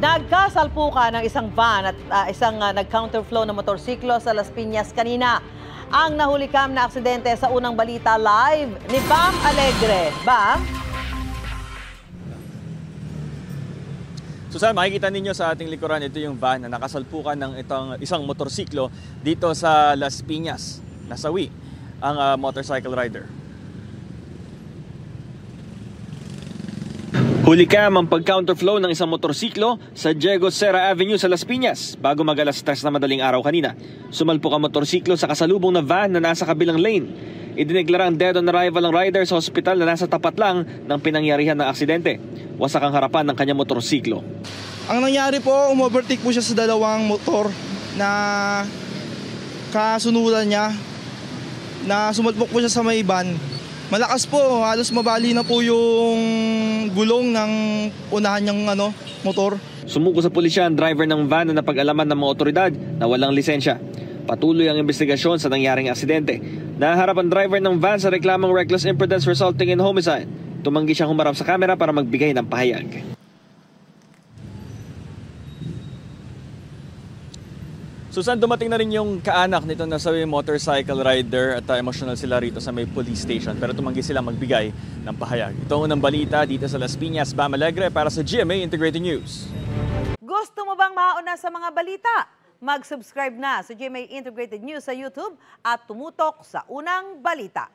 Nagkasalpukan ng isang van at isang nag-counterflow na motorsiklo sa Las Piñas kanina. Ang nahulikam na aksidente sa unang balita live ni Bam Alegre. Bam? Susan, makikita ninyo sa ating likuran, ito yung van na nakasalpukan ng isang motorsiklo dito sa Las Piñas. Nasawi ang motorcycle rider. Hulikam ang pag-counterflow ng isang motorsiklo sa Diego Serra Avenue sa Las Piñas bago mag-alas 3 na madaling araw kanina. Sumalpok ang motorsiklo sa kasalubong na van na nasa kabilang lane. Idineklara ang dead on arrival ang rider sa ospital na nasa tapat lang ng pinangyarihan ng aksidente. Wasak ang harapan ng kanyang motorsiklo. Ang nangyari po, umovertake po siya sa dalawang motor na kasunod niya, na sumalpok po siya sa may van. Malakas po, halos mabali na po yung gulong ng unahan niyang motor. Sumuko sa pulisya ang driver ng van na napag-alaman ng mga otoridad na walang lisensya. Patuloy ang investigasyon sa nangyaring aksidente. Naharap ang driver ng van sa reklamang reckless imprudence resulting in homicide. Tumanggi siyang humarap sa kamera para magbigay ng pahayag. Susan, dumating na rin yung kaanak nito na sabi motorcycle rider at emotional sila rito sa may police station pero tumanggi sila magbigay ng pahayag. Ito ang unang balita dito sa Las Piñas, Bam Alegre para sa GMA Integrated News. Gusto mo bang mauna sa mga balita? Mag-subscribe na sa GMA Integrated News sa YouTube at tumutok sa unang balita.